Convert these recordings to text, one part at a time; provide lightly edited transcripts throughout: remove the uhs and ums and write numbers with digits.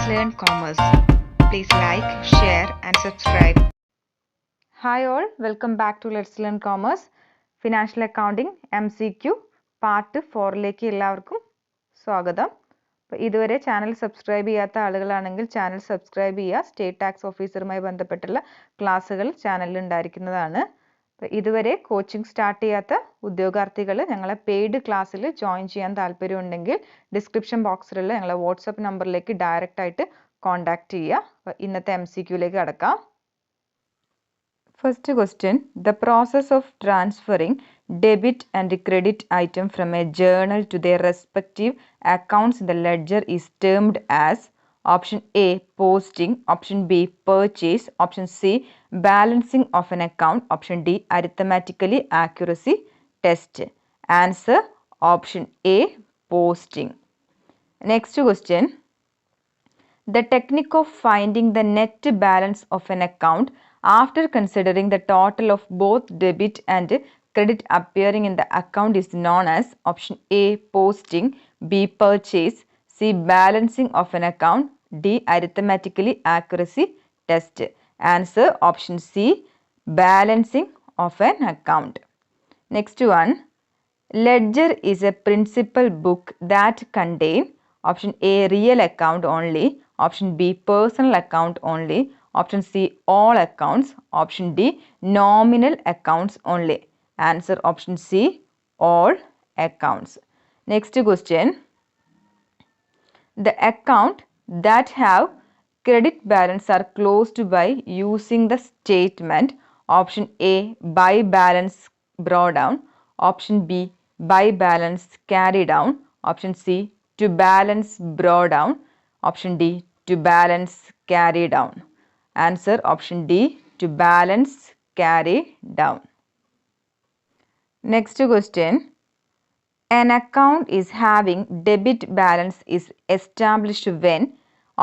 Learn Commerce. Please like, share, and subscribe. Hi all, welcome back to Let's Learn Commerce. Financial Accounting MCQ part 4ലേക്ക് എല്ലാവർക്കും സ്വാഗതം. അപ്പോൾ ഇതുവരെ channel subscribe ചെയ്യാത്ത ആളുകളാണെങ്കിൽ ചാനൽ സബ്സ്ക്രൈബ് ചെയ്യുക. സ്റ്റേറ്റ് ടാക്സ് ഓഫീസറുമായി ബന്ധപ്പെട്ടുള്ള ക്ലാസ്സുകൾ ചാനലിൽ ഉണ്ടായിരിക്കുന്നതാണ്. അപ്പോൾ ഇതുവരെ കോച്ചിങ് സ്റ്റാർട്ട് ചെയ്യാത്ത ഉദ്യോഗാർത്ഥികൾ ഞങ്ങളെ പെയ്ഡ് ക്ലാസ്സിൽ ജോയിൻ ചെയ്യാൻ താല്പര്യമുണ്ടെങ്കിൽ ഡിസ്ക്രിപ്ഷൻ ബോക്സിലുള്ള ഞങ്ങളെ വാട്സപ്പ് നമ്പറിലേക്ക് ഡയറക്റ്റ് ആയിട്ട് കോൺടാക്ട് ചെയ്യുക. അപ്പോൾ ഇന്നത്തെ MCQയിലേക്ക് കടക്കാം. First question, the process of transferring debit and credit item from a journal to their respective accounts in the ledger is termed as option A, posting, option B, purchase, option C, balancing of an account, option D, arithmetically accuracy test. Answer option A, posting. Next question, the technique of finding the net balance of an account after considering the total of both debit and credit appearing in the account is known as option A, posting, B, purchase, C, balancing of an account, D, arithmetically accuracy test. Answer option C, balancing of an account. Next one, ledger is a principal book that contain option A, real account only, option B, personal account only, option C, all accounts, option D, nominal accounts only. Answer option C, all accounts. Next question, the account that have credit balance are closed by using the statement option A, by balance brought down, option B, by balance carried down, option C, to balance brought down, option D, to balance carry down. Answer option D, to balance carry down. Next question, an account is having debit balance is established when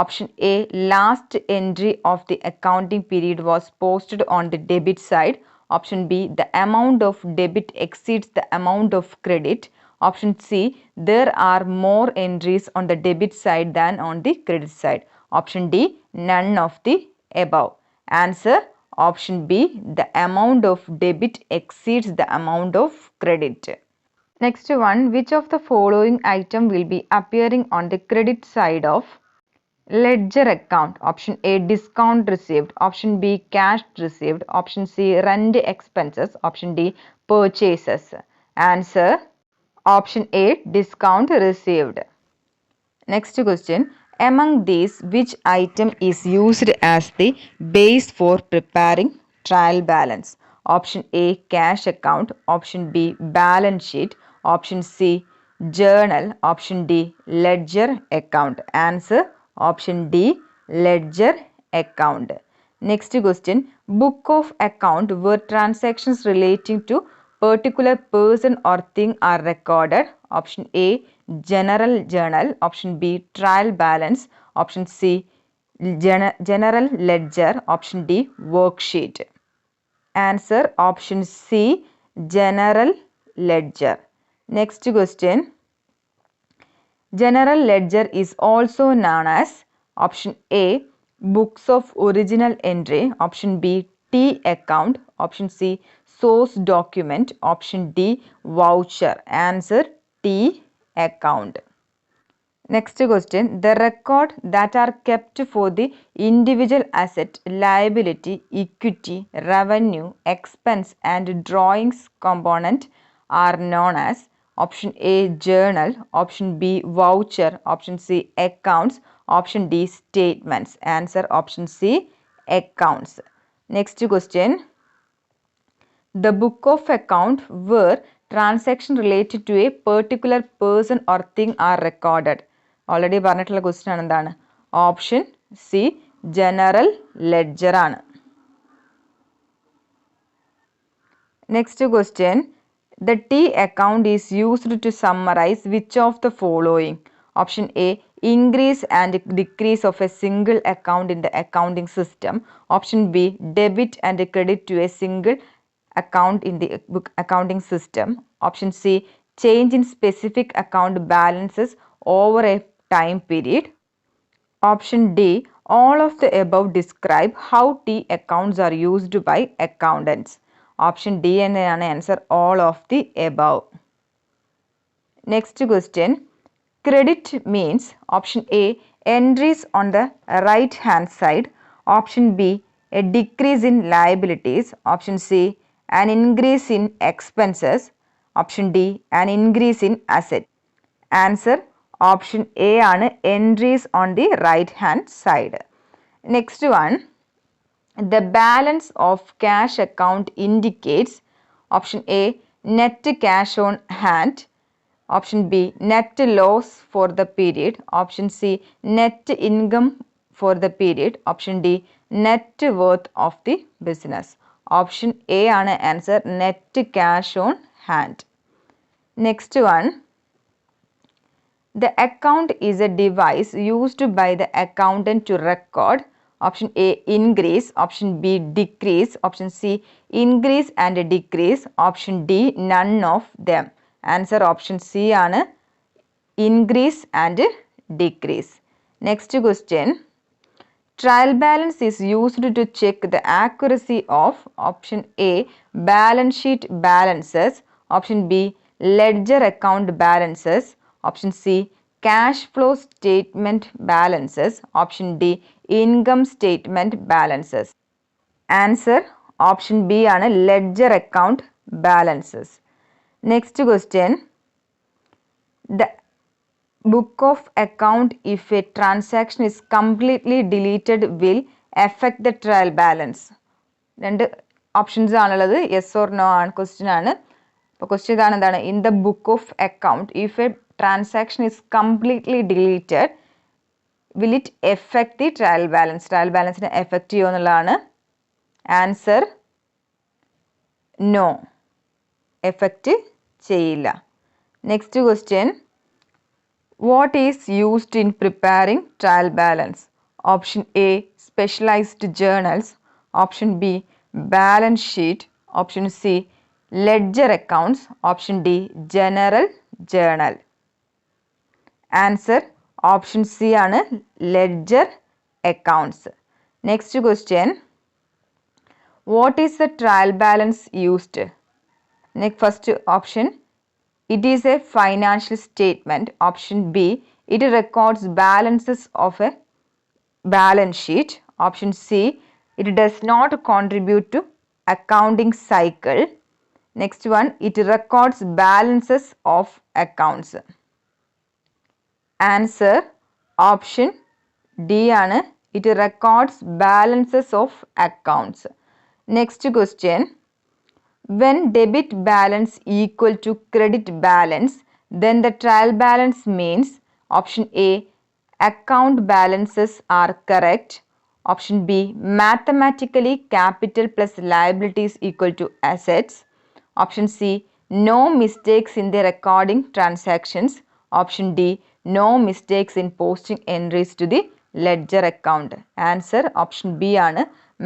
option A, last entry of the accounting period was posted on the debit side, option B, the amount of debit exceeds the amount of credit, option C, there are more entries on the debit side than on the credit side, option D, none of the above. Answer option B, the amount of debit exceeds the amount of credit. Next one, which of the following item will be appearing on the credit side of ledger account? Option A, discount received, option B, cash received, option C, rent expenses, option D, purchases. Answer option A, discount received. Next question, among these which item is used as the base for preparing trial balance? Option A, cash account, option B, balance sheet, option C, journal, option D, ledger account. Answer option D, ledger account. Next question, book of account where transactions relating to particular person or thing are recorded. Option A, general journal, option B, trial balance, option C, general ledger, option D, worksheet. Answer option C, general ledger. Next question, general ledger is also known as option A, books of original entry, option B, T account, option C, source document, option D, voucher. Answer T account. Next question, the record that are kept for the individual asset, liability, equity, revenue, expense and drawings component are known as option A, journal, option B, voucher, option C, accounts, option D, statements. Answer option C, accounts. Next question, the book of account where transaction related to a particular person or thing are recorded. Already പറഞ്ഞിട്ടുള്ള question ആണ് എന്താണ്? Option C, general ledger ആണ്. Next question, the T account is used to summarize which of the following? Option A, increase and decrease of a single account in the accounting system. Option B, debit and credit to a single account in the accounting system. Option C, change in specific account balances over a time period. Option D, all of the above describe how T accounts are used by accountants. Option D എന്നതാണ് answer, all of the above. Next question, credit means option A, entries on the right hand side. Option B, a decrease in liabilities. Option C, an increase in expenses. Option D, an increase in asset. Answer option A ആണ്, entries on the right hand side. Next one, the balance of cash account indicates option A, net cash on hand. Option B, net loss for the period. Option C, net income for the period. Option D, net worth of the business. Option A ആണ് answer, net cash on hand. Next one, the account is a device used by the accountant to record option A, increase. Option B, decrease. Option C, increase and decrease. Option D, none of them. Answer option C ആണ്, increase and decrease. Next question, trial balance is used to check the accuracy of option A, balance sheet balances. Option B, ledger account balances. Option C, cash flow statement balances. Option D, income statement balances. Answer option B ആണ്, ledger account balances. Next question, the book of account if a transaction is completely deleted will affect the trial balance. രണ്ട് options ആണുള്ളത്, yes or no ആണ് question ആണ്. അപ്പോൾ question ഇതാണ്, എന്താണ്, in the book of account if a transaction is completely deleted will it effect the trial balance. Trial ബാലൻസിനെ effect ചെയ്യുമോ എന്നുള്ളതാണ്. ആൻസർ നോ, എഫക്റ്റ് ചെയ്യില്ല. Next question, what is used in preparing trial balance? Option A, specialized journals. Option B, balance sheet. Option C, ledger accounts. Option D, general journal. Answer option C ആണ്, ledger accounts. Next question, what is the trial balance used? Next first option, it is a financial statement. Option B, it records balances of a balance sheet. Option C, it does not contribute to accounting cycle. Next one, it records balances of accounts. Answer option D ആണ്, it records balances of accounts. Next question, when debit balance equal to credit balance, then the trial balance means option A, account balances are correct. Option B, mathematically capital plus liabilities equal to assets. Option C, no mistakes in the recording transactions. Option D, no mistakes in posting entries to the ledger account. Answer option B ആണ്,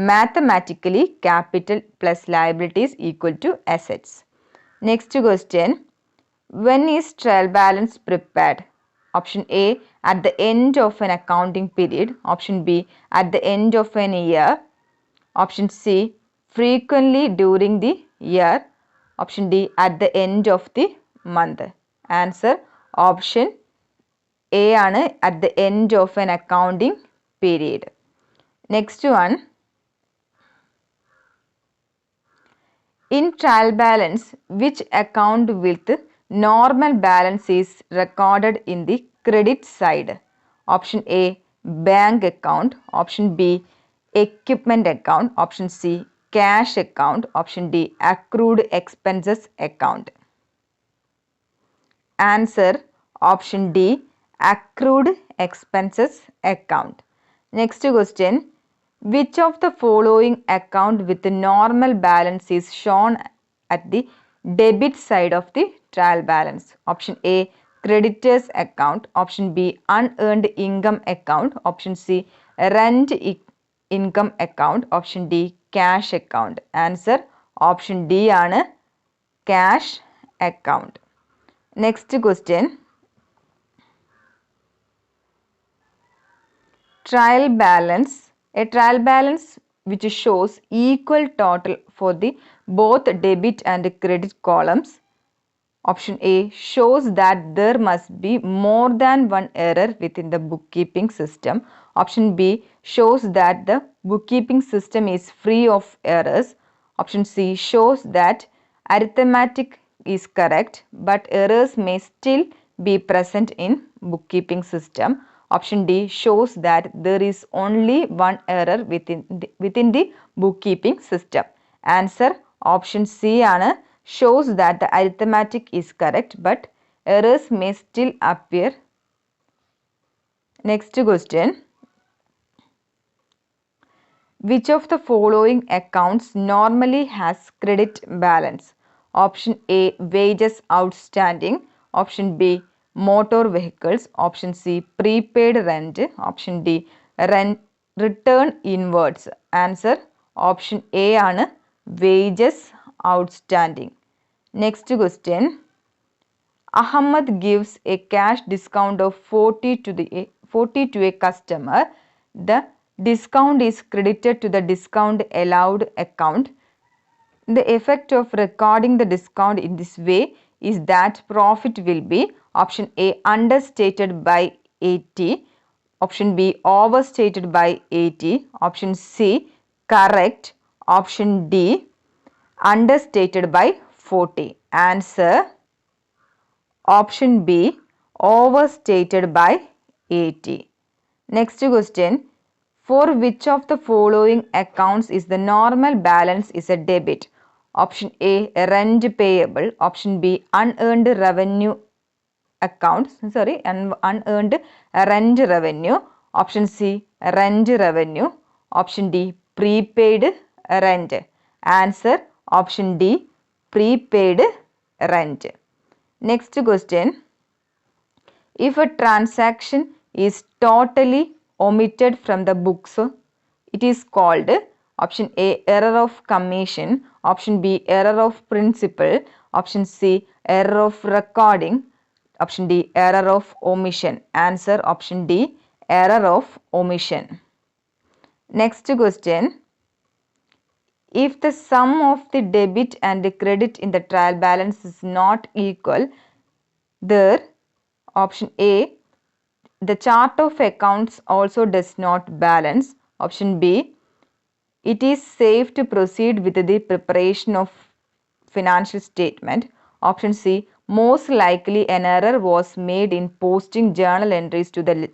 mathematically capital plus liabilities equal to assets. Next question, when is trial balance prepared? Option A, at the end of an accounting period. Option B, at the end of an year. Option C, frequently during the year. Option D, at the end of the month. Answer option A ആണ്, at the end of an accounting period. Next one, in trial balance, which account with normal balance is recorded in the credit side? Option A, bank account. Option B, equipment account. Option C, cash account. Option D, accrued expenses account. Answer option D, accrued expenses account. Next question, which of the following account with the normal balance is shown at the debit side of the trial balance? Option A, creditors account. Option B, unearned income account. Option C, rent income account. Option D, cash account. Answer option D ആണ്, cash account. Next question, trial balance, a trial balance which shows equal total for the both debit and credit columns. Option A shows that there must be more than one error within the bookkeeping system. Option B shows that the bookkeeping system is free of errors. Option C shows that arithmetic is correct but errors may still be present in bookkeeping system. Option D shows that there is only one error within the bookkeeping system. Answer option C ആണ്. Shows that the arithmetic is correct but errors may still appear. Next question. Which of the following accounts normally has credit balance? Option A wages outstanding. Option B motor vehicles. Option C prepaid rent. Option D rent return inwards. Answer option A ആണ് wages outstanding. Next question. Ahmad gives a cash discount of 40 to a customer. The discount is credited to the discount allowed account. The effect of recording the discount in this way is that profit will be option A understated by 80, option B overstated by 80, option C correct, option D understated by 40. Answer option B overstated by 80. Next question. For which of the following accounts is the normal balance is a debit? Option A rent payable. Option B unearned revenue unearned rent revenue. Option C rent revenue. Option D prepaid rent. Answer option D prepaid rent. Next question. If a transaction is totally omitted from the books, it is called option A error of commission, option B error of principal, option C error of recording, option D error of omission. Answer option D error of omission. Next question. If the sum of the debit and the credit in the trial balance is not equal, there option A the chart of accounts also does not balance. Option B it is safe to proceed with the preparation of financial statement. Option C most likely an error was made in posting journal entries to the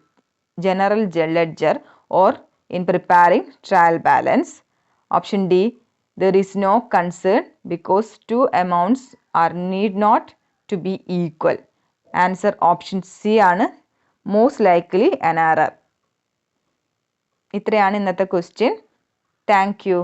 general ledger or in preparing trial balance. Option D there is no concern because two amounts are need not to be equal. Answer option C ആണ് most likely an error. ഇത്രയാണ് ഇന്നത്തെ question. Thank you.